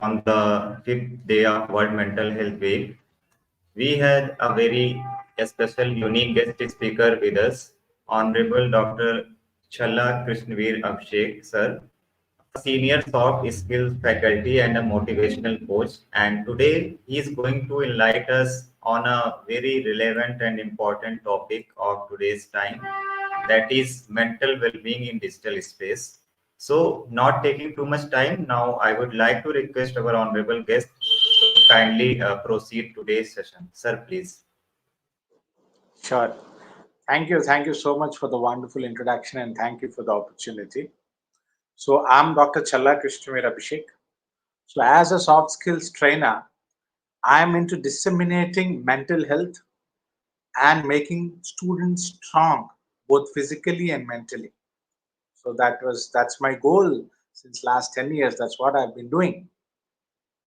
on the fifth day of World Mental Health Week. We had a very special, unique guest speaker with us, Honorable Dr. Challa Krishnaveer Abhishek, sir, a senior soft skills faculty and a motivational coach. And today he is going to enlighten us on a very relevant and important topic of today's time, that is mental well-being in digital space. So, not taking too much time, now I would like to request our honorable guest to kindly proceed today's session. Sir, please. Sure. Thank you. Thank you so much for the wonderful introduction and thank you for the opportunity. So, I'm Dr. Challa Krishnaveer Abhishek. So, as a soft skills trainer, I'm into disseminating mental health and making students strong, both physically and mentally. So, that's my goal since last 10 years. That's what I've been doing.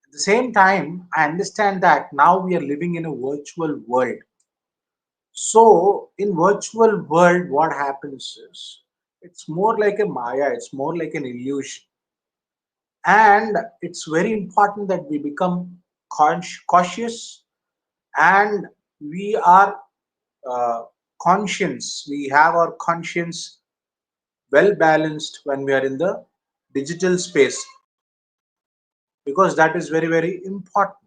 At the same time, I understand that now we are living in a virtual world. So in virtual world, what happens is it's more like a maya, it's more like an illusion. And it's very important that we become cautious and we are uh, conscious. We have our conscience well balanced when we are in the digital space because that is very, very important.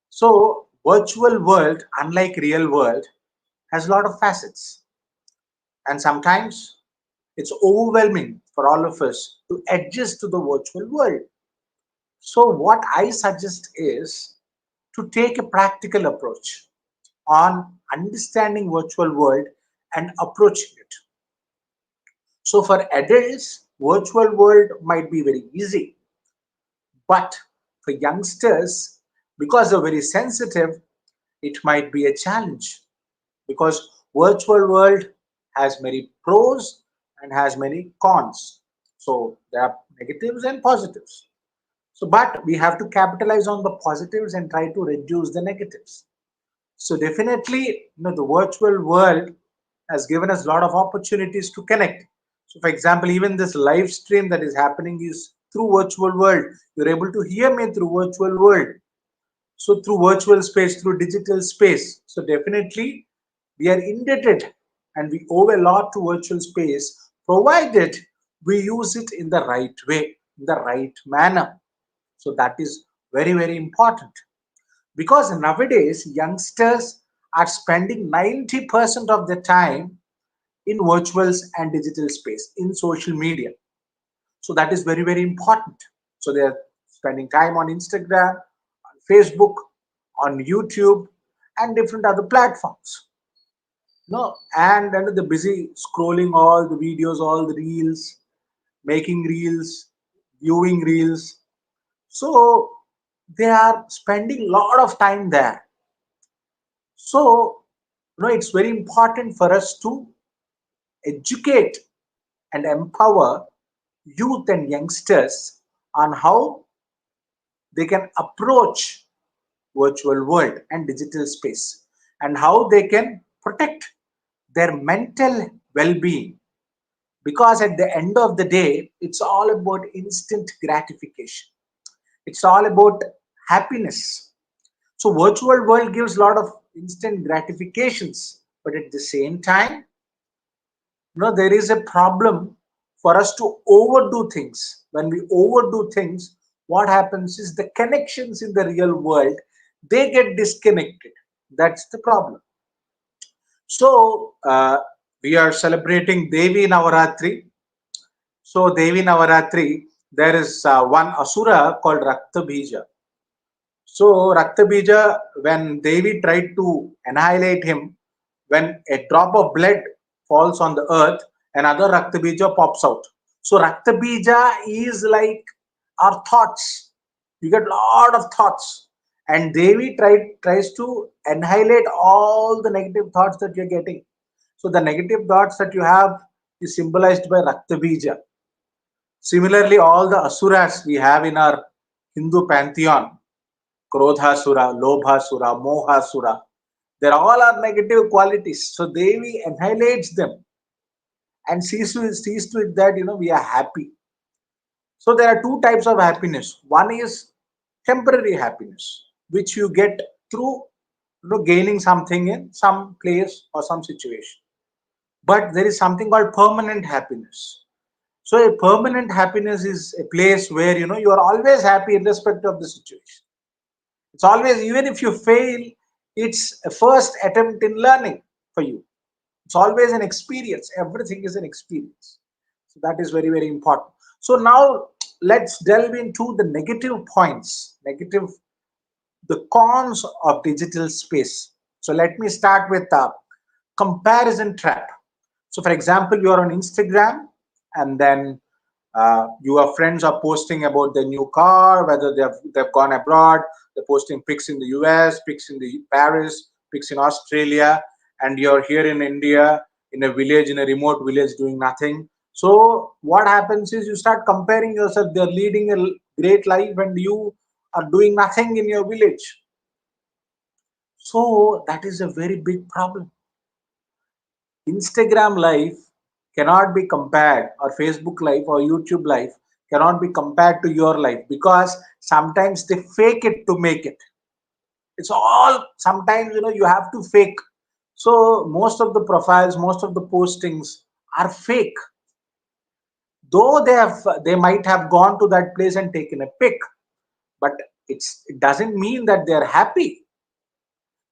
So virtual world, unlike real world, has a lot of facets. And sometimes it's overwhelming for all of us to adjust to the virtual world. So, what I suggest is to take a practical approach on understanding virtual world and approaching it. So, for adults, virtual world might be very easy, but for youngsters, because they're very sensitive, it might be a challenge because virtual world has many pros and has many cons. So there are negatives and positives. So but we have to capitalize on the positives and try to reduce the negatives. So definitely, the virtual world has given us a lot of opportunities to connect. So for example, even this live stream that is happening is through virtual world. You're able to hear me through virtual world. So through virtual space, through digital space. So definitely we are indebted and we owe a lot to virtual space, provided we use it in the right way, in the right manner. So that is very, very important because nowadays youngsters are spending 90% of their time in virtuals and digital space in social media. So that is very, very important. So they are spending time on Instagram, on Facebook, on YouTube, and different other platforms. No, and they're busy scrolling all the videos, all the reels, making reels, viewing reels. So they are spending a lot of time there. So it's very important for us to educate and empower youth and youngsters on how they can approach virtual world and digital space and how they can protect their mental well-being because at the end of the day it's all about instant gratification, it's all about happiness. So virtual world gives a lot of instant gratifications, but at the same time, there is a problem for us to overdo things. When we overdo things, what happens is the connections in the real world, they get disconnected. That's the problem. So we are celebrating Devi Navaratri. So Devi Navaratri, there is one asura called Raktabija. So Raktabija, when Devi tried to annihilate him, when a drop of blood falls on the earth, another Raktabija pops out. So Raktabija is like our thoughts. You get a lot of thoughts. And Devi tries to annihilate all the negative thoughts that you're getting. So the negative thoughts that you have is symbolized by Raktabija. Similarly, all the asuras we have in our Hindu pantheon, Krodhasura, Lobhasura, Mohasura, they're all are negative qualities. So Devi annihilates them and sees to it that we are happy. So there are two types of happiness. One is temporary happiness which you get through gaining something in some place or some situation. But there is something called permanent happiness. So a permanent happiness is a place where you are always happy irrespective of the situation. It's always, even if you fail, it's a first attempt in learning for you. It's always an experience. Everything is an experience. So that is very, very important. So now let's delve into the negative points, the cons of digital space. So let me start with the comparison trap. So for example, you are on Instagram, and then your friends are posting about their new car, whether they've gone abroad. They're posting pics in the US, pics in the Paris, pics in Australia, and you're here in India, in a village, in a remote village, doing nothing. So what happens is you start comparing yourself. They're leading a great life, and you are doing nothing in your village. So that is a very big problem. Instagram life cannot be compared, or Facebook life or YouTube life cannot be compared to your life, because sometimes they fake it to make it. It's all, sometimes you have to fake. So most of the profiles, most of the postings are fake. Though they might have gone to that place and taken a pic, but it doesn't mean that they're happy.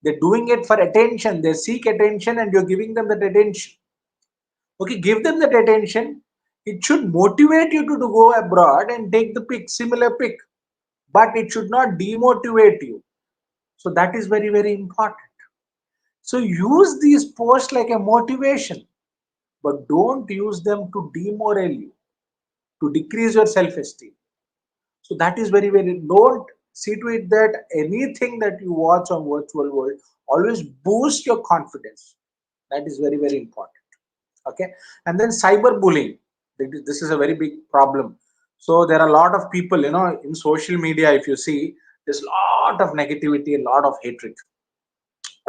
They're doing it for attention. They seek attention, and you're giving them that attention. Okay, give them that attention. It should motivate you to go abroad and take the pick, similar pick, but it should not demotivate you. So that is very, very important. So use these posts like a motivation, but don't use them to demoral you, to decrease your self-esteem. So that is very, very, don't see to it that anything that you watch on virtual world always boost your confidence. That is very, very important. Okay. And then cyberbullying, this is a very big problem. So there are a lot of people in social media. If you see, there's a lot of negativity, a lot of hatred.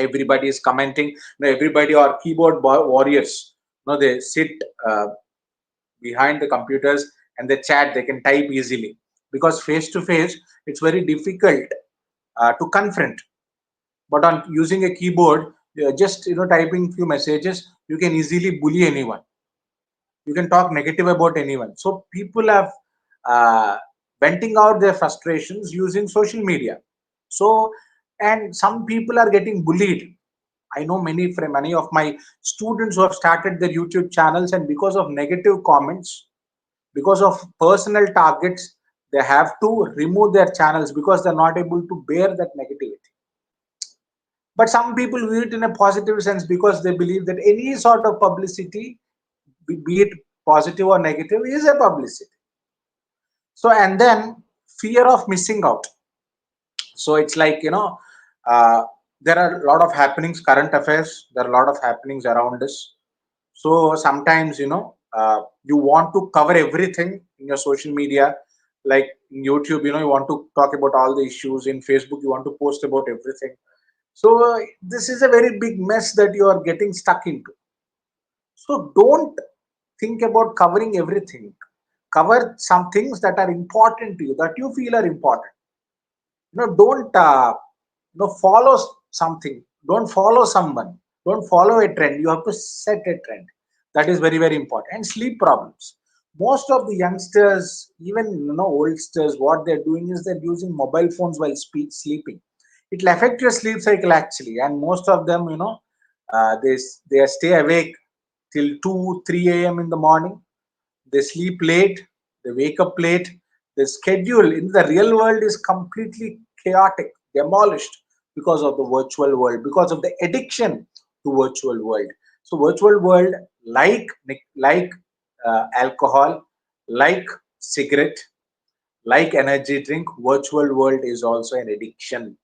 Everybody is commenting, everybody are keyboard warriors. They sit behind the computers, and they chat, they can type easily, because face to face it's very difficult to confront. But on using a keyboard, just typing few messages, you can easily bully anyone. You can talk negative about anyone. So people have uh, venting out their frustrations using social media. So, and some people are getting bullied. I know many of my students who have started their YouTube channels, and because of negative comments, because of personal targets, they have to remove their channels because they're not able to bear that negativity. But some people view it in a positive sense, because they believe that any sort of publicity, be it positive or negative, is a publicity. So, and then fear of missing out. So it's like, uh, there are a lot of happenings, current affairs, there are a lot of happenings around us. So sometimes, you want to cover everything in your social media. Like in YouTube, you want to talk about all the issues. In Facebook, you want to post about everything. So this is a very big mess that you are getting stuck into. So don't think about covering everything. Cover some things that are important to you, that you feel are important. Don't follow something. Don't follow someone. Don't follow a trend. You have to set a trend. That is very, very important. And sleep problems. Most of the youngsters, even oldsters, what they're doing is they're using mobile phones while sleeping. It will affect your sleep cycle actually, and most of them, they stay awake till 2, 3 a.m. in the morning. They sleep late, they wake up late. The schedule in the real world is completely chaotic, demolished, because of the virtual world, because of the addiction to virtual world. So virtual world, like alcohol, like cigarette, like energy drink, virtual world is also an addiction.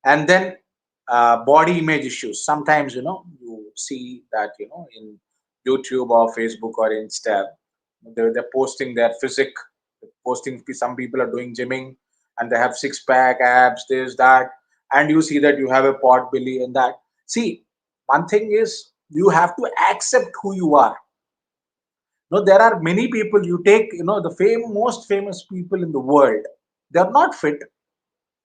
And then body image issues. Sometimes you see that in YouTube or Facebook or Insta, they're posting their physique, posting, some people are doing gymming, and they have six pack abs, this that, and you see that you have a pot belly and that. See, one thing is, you have to accept who you are. There are many people, you take the most famous people in the world, they're not fit.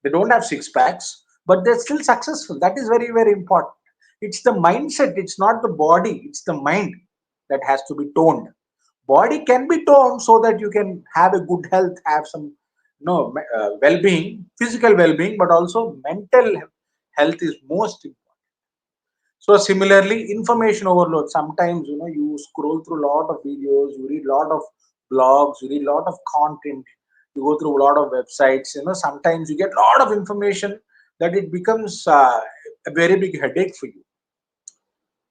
They don't have six packs, but they're still successful. That is very, very important. It's the mindset, it's not the body, it's the mind that has to be toned. Body can be toned so that you can have a good health, have some well-being, physical well-being, but also mental health is most important. So similarly, information overload. Sometimes you scroll through a lot of videos, you read a lot of blogs, you read a lot of content, you go through a lot of websites. Sometimes you get a lot of information that it becomes a very big headache for you.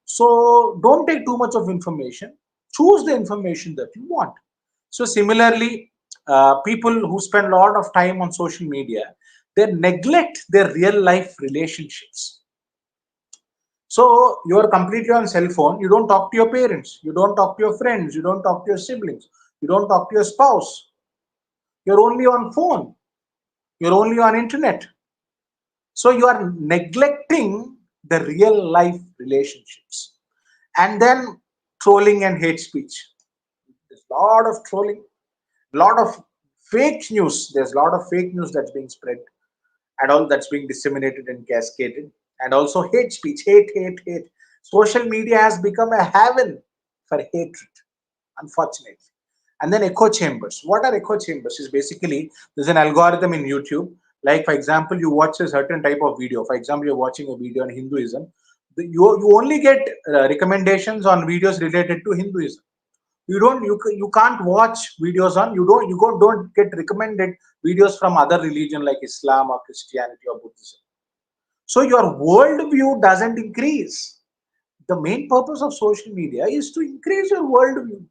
So don't take too much of information. Choose the information that you want. So similarly, people who spend a lot of time on social media, they neglect their real life relationships. So you are completely on cell phone. You don't talk to your parents. You don't talk to your friends. You don't talk to your siblings. You don't talk to your spouse. You're only on phone. You're only on internet. So you are neglecting the real life relationships. And then trolling and hate speech. There's a lot of trolling, a lot of fake news. There's a lot of fake news that's being spread and all that's being disseminated and cascaded. And also hate speech, hate, hate, hate. Social media has become a heaven for hatred, unfortunately. And then echo chambers. What are echo chambers? Is basically there's an algorithm in YouTube. Like for example, you watch a certain type of video. For example, you're watching a video on Hinduism. You only get recommendations on videos related to Hinduism. You can't watch videos on don't get recommended videos from other religion like Islam or Christianity or Buddhism. So your worldview doesn't increase. The main purpose of social media is to increase your worldview.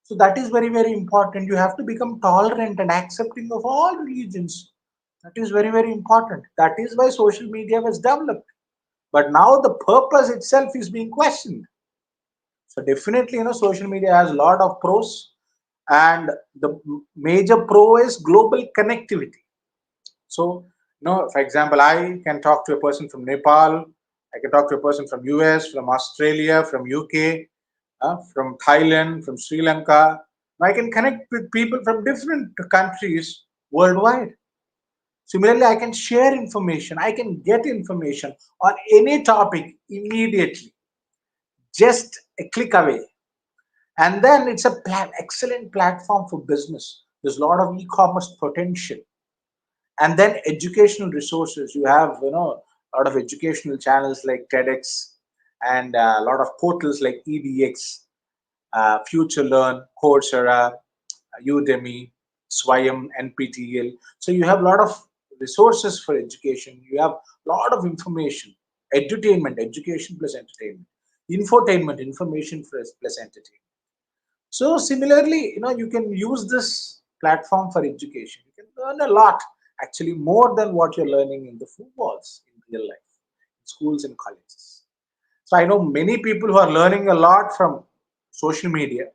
So that is very, very important. You have to become tolerant and accepting of all religions. That is very, very important. That is why social media was developed. But now the purpose itself is being questioned. So definitely, social media has a lot of pros, and the major pro is global connectivity. So, for example, I can talk to a person from Nepal, I can talk to a person from US, from Australia, from UK, from Thailand, from Sri Lanka. I can connect with people from different countries worldwide. Similarly, I can share information, I can get information on any topic immediately, just a click away. And then it's a excellent platform for business. There's a lot of e-commerce potential. And then educational resources. You have a lot of educational channels like TEDx, and a lot of portals like EDX, Future Learn, Coursera, Udemy, Swayam, NPTEL. So you have a lot of resources for education. You have a lot of information, edutainment, education plus entertainment, infotainment, information plus entertainment. So similarly, you can use this platform for education. You can learn a lot, actually more than what you're learning in the four walls in real life, in schools and colleges. So I know many people who are learning a lot from social media,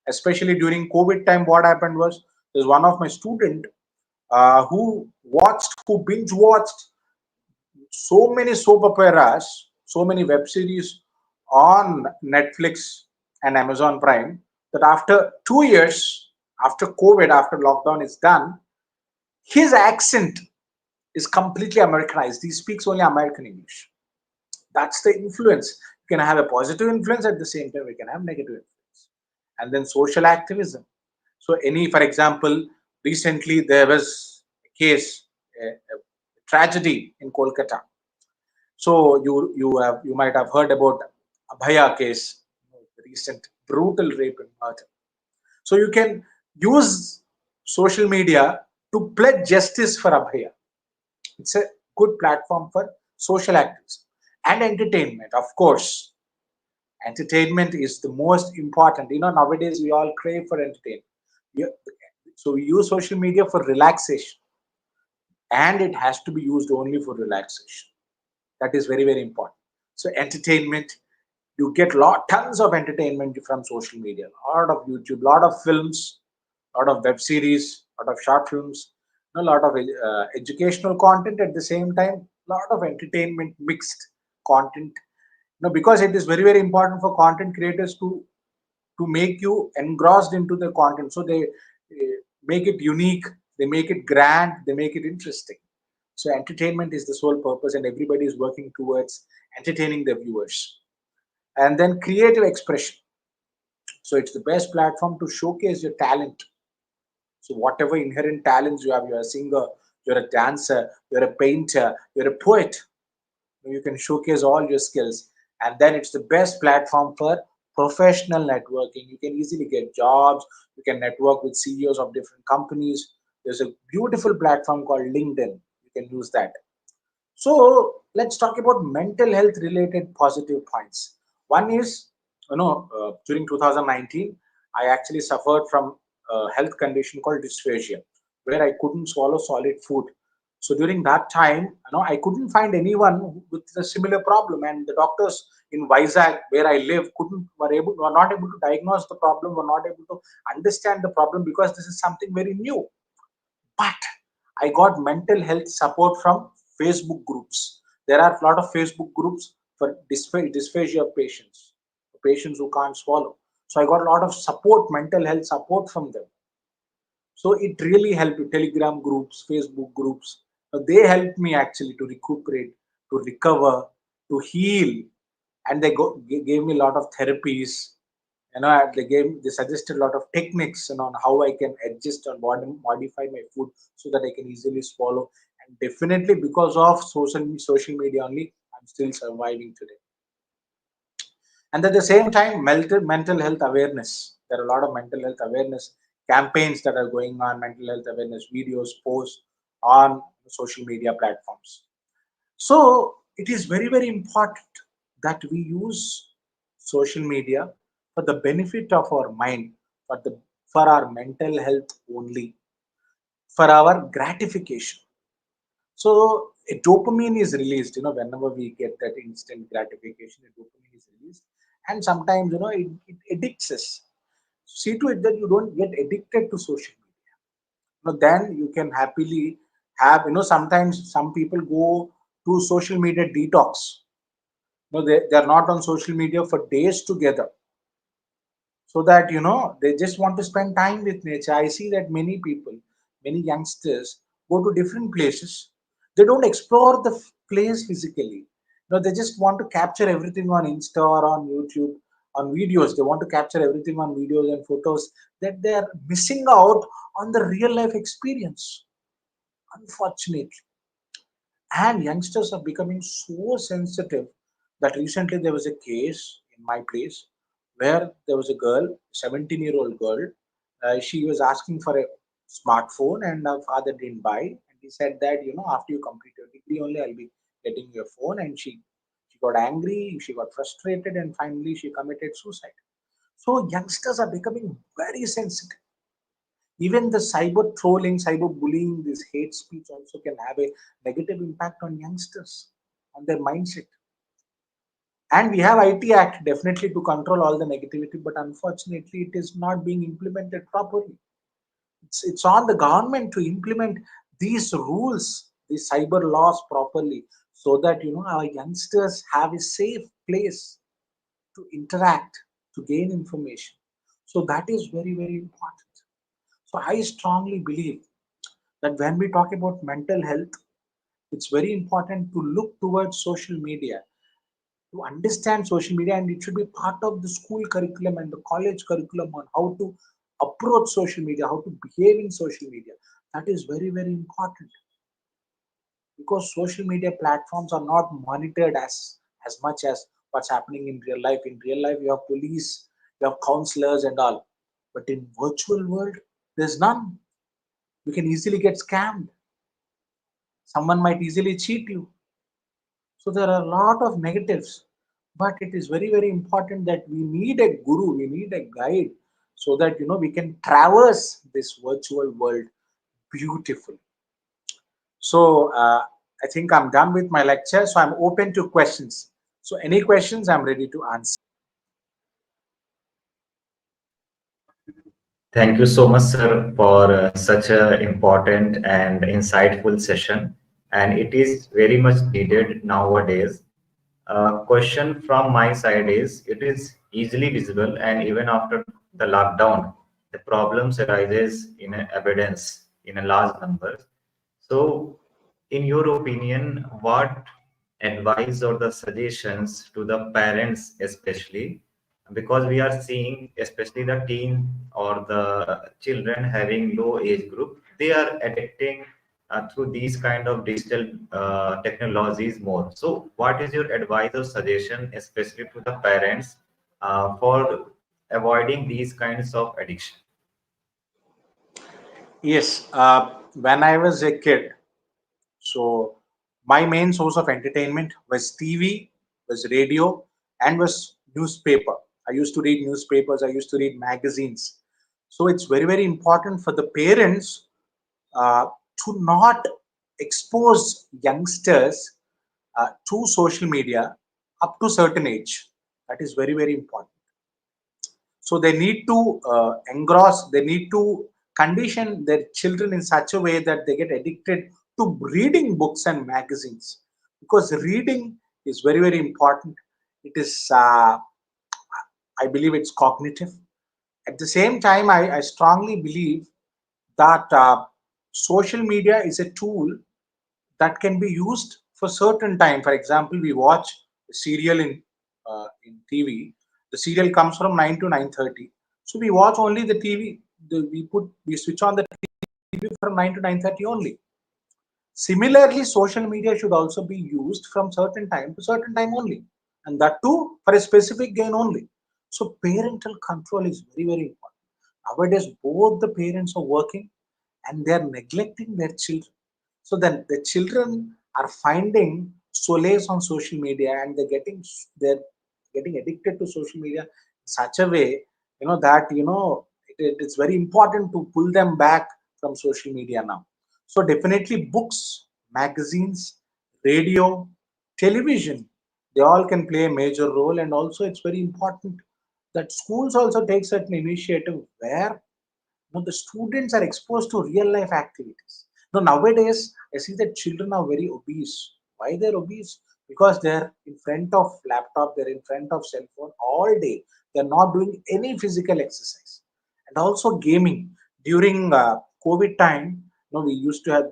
especially during COVID time. What happened was there's one of my student who binge watched so many soap operas, so many web series on Netflix and Amazon Prime, that after 2 years, after COVID, after lockdown is done, his accent is completely Americanized. He speaks only American English. That's the influence. You can have a positive influence, at the same time we can have negative influence. And then social activism. So for example, recently there was a case, a tragedy in Kolkata. So you might have heard about Abhaya case, the recent brutal rape and murder. So you can use social media to pledge justice for Abhaya. It's a good platform for social activism and entertainment. Of course, entertainment is the most important. Nowadays we all crave for entertainment. We- So we use social media for relaxation, and it has to be used only for relaxation. That is very, very important. So entertainment, you get tons of entertainment from social media. A lot of YouTube, a lot of films, a lot of web series, a lot of short films, a lot of educational content at the same time, a lot of entertainment mixed content. Because it is very, very important for content creators to make you engrossed into the content. So they make it unique They make it grand, they make it interesting. So entertainment is the sole purpose, and everybody is working towards entertaining the viewers. And then creative expression. So it's the best platform to showcase your talent. So whatever inherent talents you have, you're a singer, you're a dancer, you're a painter, you're a poet, you can showcase all your skills. And then it's the best platform for professional networking. You can easily get jobs, you can network with CEOs of different companies. There's a beautiful platform called LinkedIn. You can use that. So let's talk about mental health related positive points. One is, during 2019, I actually suffered from a health condition called dysphagia, where I couldn't swallow solid food. So during that time, I couldn't find anyone with a similar problem, and the doctors in Vizag, where I live, were not able to diagnose the problem, were not able to understand the problem because this is something very new. But I got mental health support from Facebook groups. There are a lot of Facebook groups for dysphagia patients who can't swallow. So I got a lot of support, mental health support from them. So it really helped. Telegram groups, Facebook groups, they helped me actually to recuperate, to recover, to heal, and gave me a lot of therapies. They suggested a lot of techniques, on how I can adjust or modify my food so that I can easily swallow. And definitely because of social media only, I'm still surviving today. And at the same time, mental health awareness. There are a lot of mental health awareness campaigns that are going on, mental health awareness videos, posts on social media platforms. So it is very, very important that we use social media for the benefit of our mind, for our mental health only, for our gratification. So a dopamine is released, whenever we get that instant gratification, a dopamine is released, and sometimes it addicts us. See to it that you don't get addicted to social media. Then you can happily have, sometimes some people go to social media detox. They're not on social media for days together, so that they just want to spend time with nature. I see that many people, many youngsters go to different places. They don't explore the place physically. They just want to capture everything on Insta or on YouTube, on videos. They want to capture everything on videos and photos, that they are missing out on the real life experience, unfortunately. And youngsters are becoming so sensitive that recently there was a case in my place where there was a girl, 17-year-old girl. She was asking for a smartphone, and her father didn't buy. And he said that, after you complete your degree only, I'll be getting your phone. And she got angry, she got frustrated, and finally she committed suicide. So youngsters are becoming very sensitive. Even the cyber trolling, cyber bullying, this hate speech also can have a negative impact on youngsters, on their mindset. And we have IT Act definitely to control all the negativity, but unfortunately, it is not being implemented properly. It's on the government to implement these rules, these cyber laws properly, so that our youngsters have a safe place to interact, to gain information. So that is very, very important. So I strongly believe that when we talk about mental health, it's very important to look towards social media, to understand social media, and it should be part of the school curriculum and the college curriculum on how to approach social media, how to behave in social media. That is very, very important, because social media platforms are not monitored as much as what's happening in real life. In real life, you have police, you have counselors and all, but in virtual world, there's none. You can easily get scammed. Someone might easily cheat you. So there are a lot of negatives, but it is very, very important that we need a guru, we need a guide, so that we can traverse this virtual world beautifully. So I think I'm done with my lecture. So I'm open to questions. So any questions, I'm ready to answer. Thank you so much, sir, for such a important and insightful session. And it is very much needed nowadays. Question from my side is, it is easily visible, and even after the lockdown, the problems arises in abundance. in a large numbers. So, in your opinion, what advice or the suggestions to the parents, especially because we are seeing, especially the teen or the children having low age group, they are addicting through these kind of digital technologies more. So, what is your advice or suggestion, especially to the parents, for avoiding these kinds of addiction? Yes, when I was a kid, so my main source of entertainment was TV, was radio, and was newspaper. I used to read newspapers, I used to read magazines. So it's very, very important for the parents uh, to not expose youngsters to social media up to certain age. That is very, very important. So they need to engross, they need to condition their children in such a way that they get addicted to reading books and magazines, because reading is very, very important. It is I believe it's cognitive. At the same time, I strongly believe that social media is a tool that can be used for certain time. For example, we watch a serial in TV. The serial comes from 9 to 9:30. So we watch only the TV. We switch on the TV from 9 to 9:30 only. Similarly, social media should also be used from certain time to certain time only, and that too for a specific gain only. So parental control is very, very important. Nowadays, both the parents are working and they are neglecting their children. So then the children are finding solace on social media, and they're getting addicted to social media in such a way, that it's very important to pull them back from social media now. So definitely books, magazines, radio, television, they all can play a major role. And also it's very important that schools also take certain initiative where the students are exposed to real life activities. Now, nowadays, I see that children are very obese. Why they're obese? Because they're in front of laptop, they're in front of cell phone all day. They're not doing any physical exercise. And also gaming. During COVID time, we used to have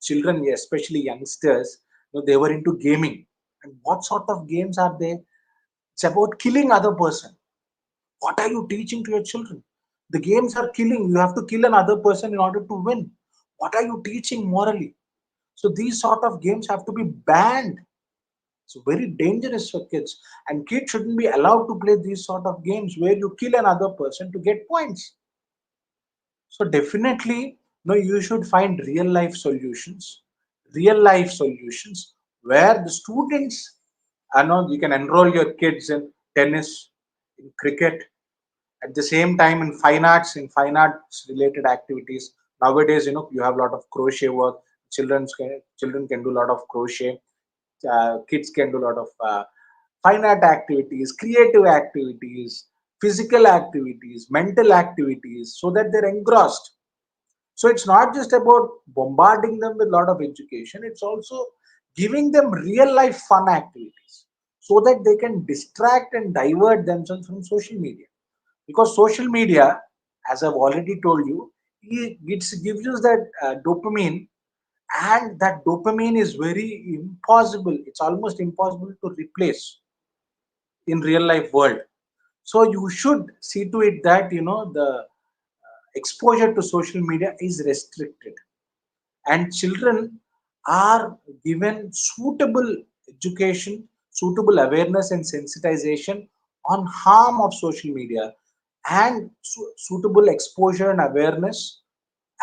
children, especially youngsters, they were into gaming. And what sort of games are they? It's about killing other person. What are you teaching to your children? The games are killing. You have to kill another person in order to win. What are you teaching morally? So these sort of games have to be banned. It's very dangerous for kids. And kids shouldn't be allowed to play these sort of games where you kill another person to get points. So definitely, no, you should find real life solutions where the students, I know you can enroll your kids in tennis, in cricket, at the same time in fine arts related activities. Nowadays, you have a lot of crochet work. Children can do a lot of crochet. Kids can do a lot of fine art activities, creative activities, physical activities, mental activities, so that they're engrossed. So it's not just about bombarding them with a lot of education, it's also giving them real life fun activities so that they can distract and divert themselves from social media. Because social media, as I've already told you, it gives you that dopamine, and that dopamine is very impossible. It's almost impossible to replace in real life world. So you should see to it that the exposure to social media is restricted, and children are given suitable education, suitable awareness and sensitization on harm of social media, and suitable exposure and awareness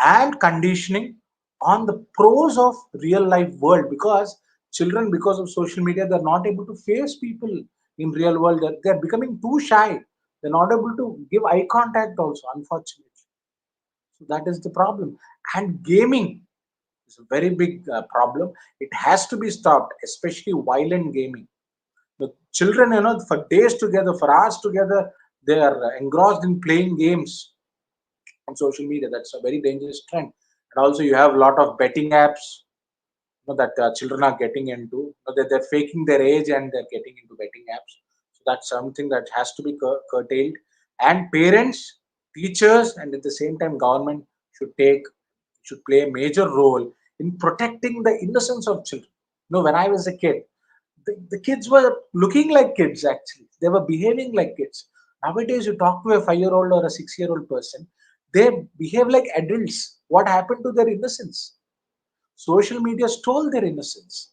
and conditioning on the pros of real life world. Because children, because of social media, they're not able to face people in real world. They're becoming too shy. They're not able to give eye contact also, unfortunately. So that is the problem. And gaming is a very big problem. It has to be stopped, especially violent gaming. The children, for days together, for hours together, they are engrossed in playing games on social media. That's a very dangerous trend. And also, you have a lot of betting apps, that children are getting into. They're faking their age and they're getting into betting apps. So that's something that has to be curtailed. And parents, teachers, and at the same time, government should take should play a major role in protecting the innocence of children. When I was a kid, the kids were looking like kids actually. They were behaving like kids. Nowadays, you talk to a 5-year-old or a 6-year-old person, they behave like adults. What happened to their innocence? Social media stole their innocence.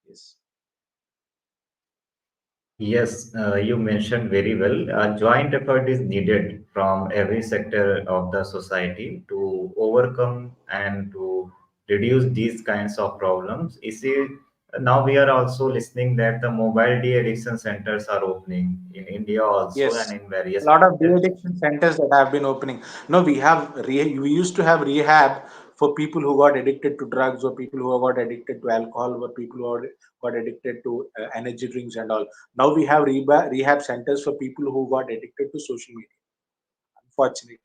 Yes. Yes, you mentioned very well. A joint effort is needed from every sector of the society to overcome and to reduce these kinds of problems. You see, now we are also listening that the mobile de-addiction centers are opening in India also and Yes, in a various lot of places. de-addiction centers that have been opening. No, we used to have rehab for people who got addicted to drugs, or people who got addicted to alcohol, or people who got addicted to energy drinks and all. Now we have rehab centers for people who got addicted to social media. Unfortunately,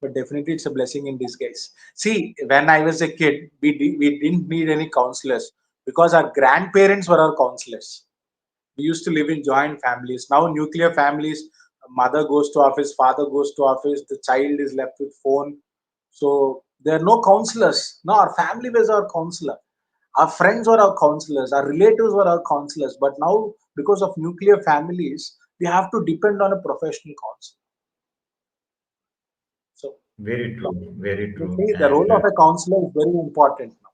but definitely it's a blessing in disguise. See, when I was a kid, we didn't need any counselors because our grandparents were our counselors. We used to live in joint families. Now nuclear families, mother goes to office, father goes to office, the child is left with phone. So there are no counselors. No, our family was our counselor. Our friends were our counselors. Our relatives were our counselors. But now, because of nuclear families, we have to depend on a professional counselor. So Very true, very true. definitely the And role of a counselor is very important now.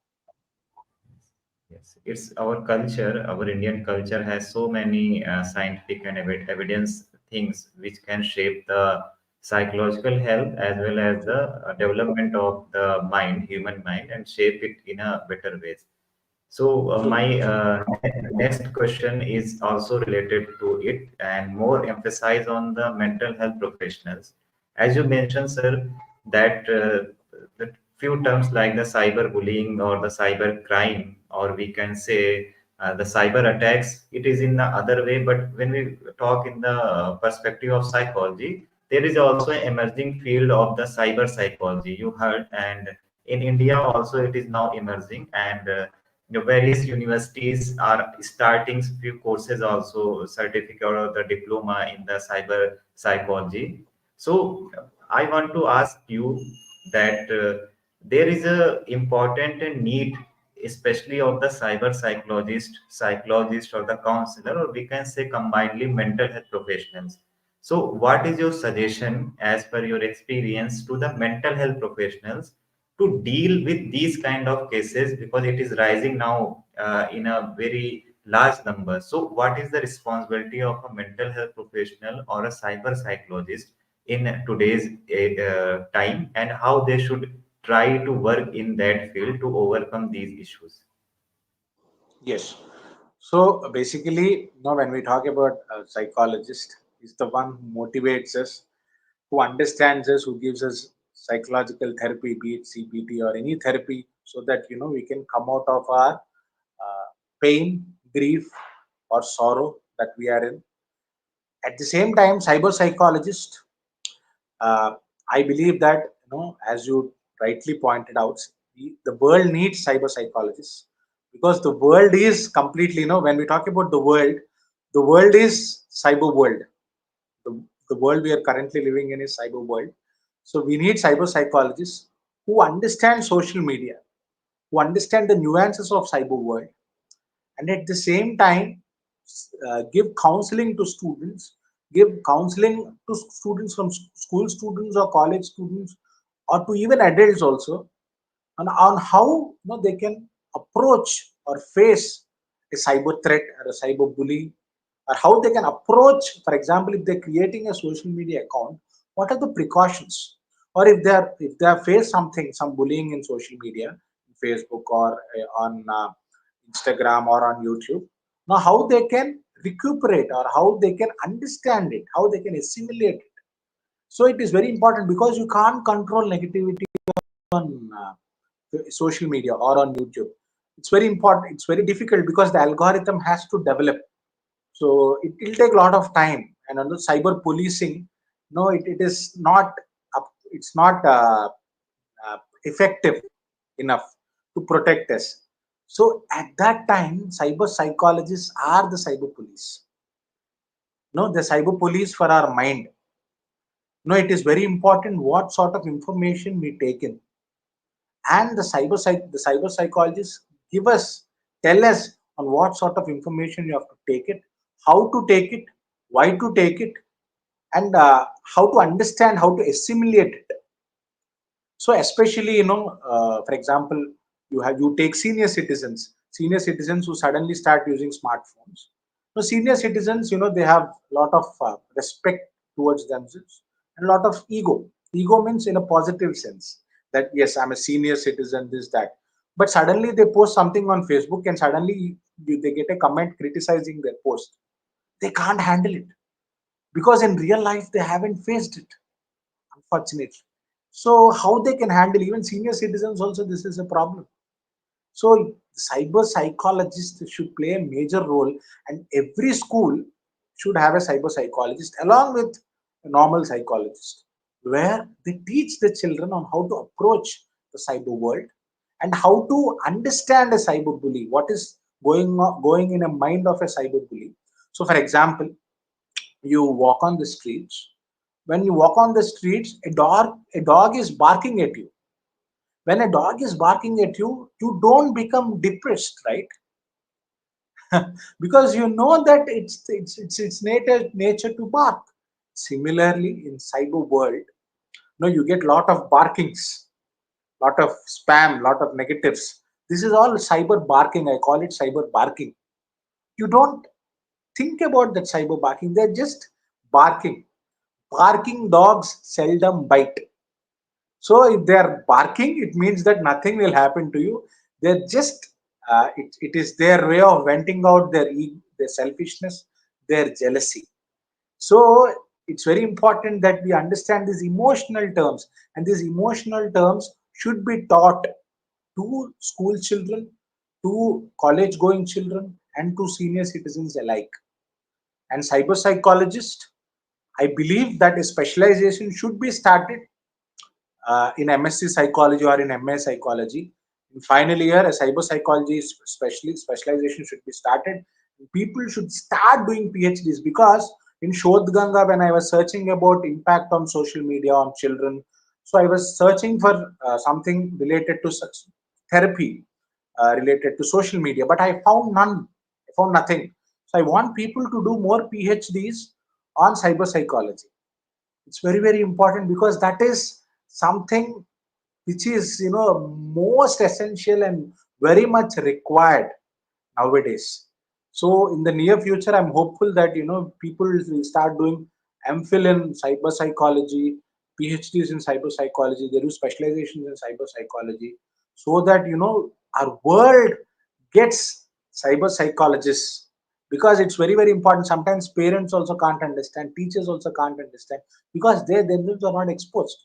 yes, it's our culture. Our Indian culture has so many scientific and evidence things which can shape the psychological health as well as the development of the mind, human mind, and shape it in a better ways. So True. my next question is also related to it and more emphasize on the mental health professionals. As you mentioned, sir, that the few terms like the cyber bullying or the cyber crime, or we can say the cyber attacks, it is in the other way. But when we talk in the perspective of psychology, there is also an emerging field of the cyber psychology. You heard, and in India also it is now emerging and various universities are starting few courses also certificate or the diploma in the cyber psychology. So I want to ask you that there is a important need especially of the cyber psychologist or the counselor, or we can say combinedly mental health professionals. So what is your suggestion as per your experience to the mental health professionals to deal with these kind of cases, because it is rising now in a very large number? So what is the responsibility of a mental health professional or a cyber psychologist in today's time, and how they should try to work in that field to overcome these issues? Yes. So basically, when we talk about a psychologist, is the one who motivates us, who understands us, who gives us psychological therapy, be it CBT or any therapy, so that we can come out of our pain, grief, or sorrow that we are in. At the same time, cyber psychologist, uh, I believe that as you rightly pointed out, the world needs cyber psychologists, because the world is completely, when we talk about the world is cyber world. The world we are currently living in is cyber world. So we need cyber psychologists who understand social media, who understand the nuances of cyber world, and at the same time give counseling to students, give counseling to students from school students or college students, or to even adults also, and on how they can approach or face a cyber threat or a cyber bully, or how they can approach, for example, if they're creating a social media account, what are the precautions, or if they have faced something, some bullying in social media, Facebook or on Instagram or on YouTube, now how they can recuperate, or how they can understand it, how they can assimilate it. So it is very important, because you can't control negativity on social media or on YouTube. It's very important. It's very difficult because the algorithm has to develop. So it will take a lot of time. And on the cyber policing, no, it is not it's not effective enough to protect us. So at that time, cyber psychologists are the cyber police. No, the cyber police for our mind. It is very important what sort of information we take in, and the cyber psychologists give us tell us on what sort of information you have to take it, how to take it, why to take it, and how to understand, how to assimilate it. So especially, for example, you take senior citizens who suddenly start using smartphones. So senior citizens, they have a lot of respect towards themselves and a lot of ego. Ego means in a positive sense that yes, I'm a senior citizen, this that. But suddenly they post something on Facebook and suddenly they get a comment criticizing their post. They can't handle it because in real life they haven't faced it, unfortunately. So how they can handle, even senior citizens also, this is a problem. So cyber psychologists should play a major role, and every school should have a cyber psychologist along with a normal psychologist, where they teach the children on how to approach the cyber world and how to understand a cyber bully, what is going in a mind of a cyber bully. So for example, you walk on the streets. When you walk on the streets, a dog is barking at you. When a dog is barking at you, you don't become depressed, right? Because you know that it's nature to bark. Similarly, in cyber world, you get lot of barkings, lot of spam, lot of negatives. This is all cyber barking. I call it cyber barking. You don't think about that cyber barking. They're just barking. Barking dogs seldom bite. So if they are barking, it means that nothing will happen to you. They're just it is their way of venting out their their selfishness, their jealousy. So it's very important that we understand these emotional terms, and these emotional terms should be taught to school children, to college going children, and to senior citizens alike. And cyber psychologist, I believe that a specialization should be started in MSc psychology or in MA psychology. In final year, a cyber psychology specialization should be started. People should start doing PhDs, because in Shodh Ganga, when I was searching about impact on social media on children, so I was searching for something related to therapy related to social media, but I found none. I found nothing. So I want people to do more PhDs on cyber psychology. It's very, very important, because that is something which is most essential and very much required nowadays. So in the near future, I'm hopeful that people will start doing MPhil in cyber psychology, PhDs in cyber psychology. They do specializations in cyber psychology, so that our world gets cyber psychologists, because it's very, very important. Sometimes parents also can't understand, teachers also can't understand, because they themselves are not exposed.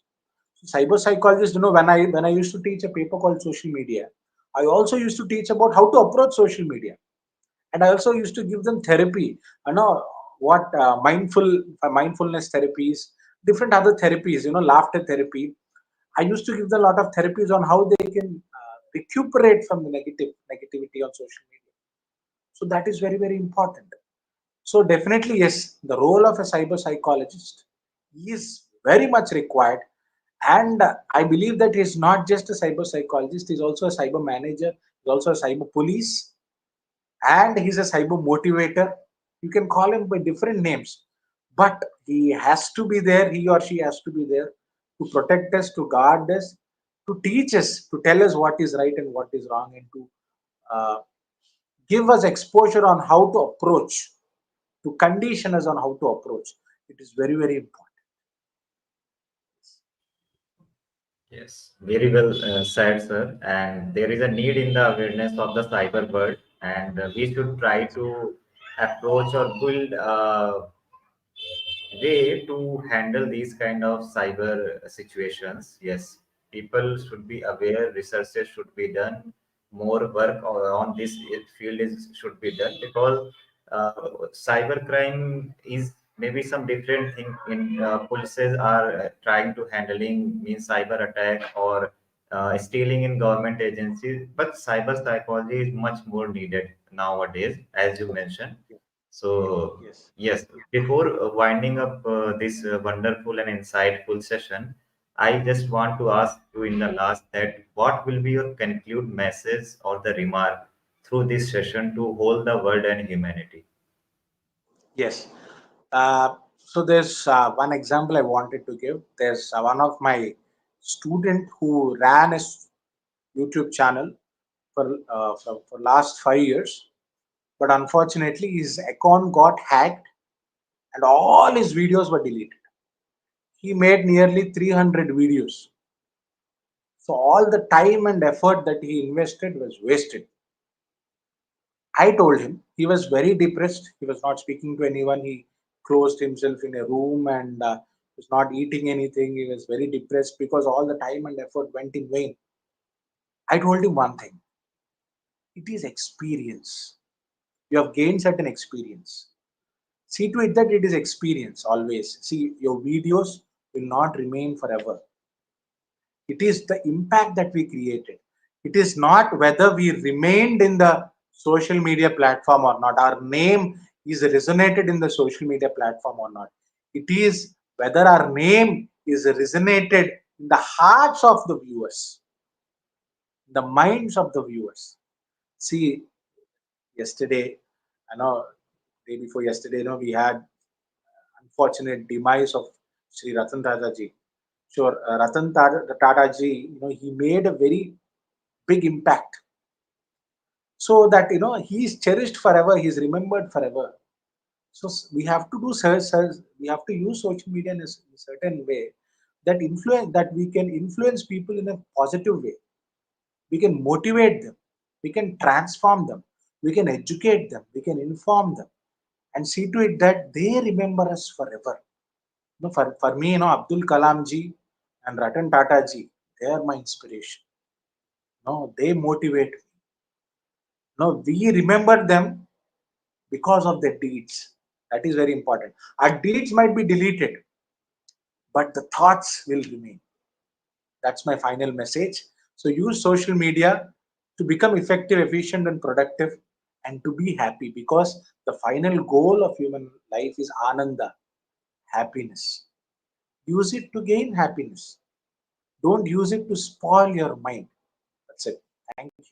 So cyber psychologists, when I used to teach a paper called social media, I also used to teach about how to approach social media, and I also used to give them therapy. What mindfulness therapies, different other therapies, laughter therapy. I used to give them a lot of therapies on how they can recuperate from the negativity on social media. So that is very, very important. So definitely, yes, the role of a cyber psychologist is very much required. And I believe that he's not just a cyber psychologist, he's also a cyber manager, he's also a cyber police, and he's a cyber motivator. You can call him by different names, but he has to be there, he or she has to be there to protect us, to guard us, to teach us, to tell us what is right and what is wrong, and to uh, give us exposure on how to approach, to condition us on how to approach. It is very, very important. Yes, very well said, sir. And there is a need in the awareness of the cyber world, and we should try to approach or build way to handle these kind of cyber situations. Yes, people should be aware, researches should be done, more work on this field is should be done, because uh, cybercrime is maybe some different thing in polices are trying to handling means cyber attack or stealing in government agencies, but cyber psychology is much more needed nowadays, as you mentioned. So, Yes. yes, before winding up this wonderful and insightful session, I just want to ask you in the last that what will be your conclude message or the remark through this session to hold the world and humanity? Yes. So there's one example I wanted to give. There's one of my student who ran a YouTube channel for last 5 years, but unfortunately his account got hacked and all his videos were deleted. He made nearly 300 videos. So all the time and effort that he invested was wasted. I told him he was very depressed. He was not speaking to anyone. He closed himself in a room and was not eating anything. He was very depressed because all the time and effort went in vain. I told him one thing: it is experience. You have gained certain experience. See to it that it is experience always. See, your videos will not remain forever. It is the impact that we created. It is not whether we remained in the social media platform or not. Our name is resonated in the social media platform or not. It is whether our name is resonated in the hearts of the viewers, the minds of the viewers. See, yesterday, I know, day before yesterday, we had unfortunate demise of Sri Ratan Tata ji. Sure, Tata ji, he made a very big impact, so that he is cherished forever, he is remembered forever. So we have to do we have to use social media in a certain way that we can influence people in a positive way. We can motivate them, we can transform them, we can educate them, we can inform them, and see to it that they remember us forever. For me, Abdul Kalam ji and Ratan Tata ji, they are my inspiration. No, they motivate me. No, we remember them because of their deeds. That is very important. Our deeds might be deleted, but the thoughts will remain. That's my final message. So use social media to become effective, efficient, and productive, and to be happy, because the final goal of human life is ananda, happiness. Use it to gain happiness. Don't use it to spoil your mind. That's it. Thank you.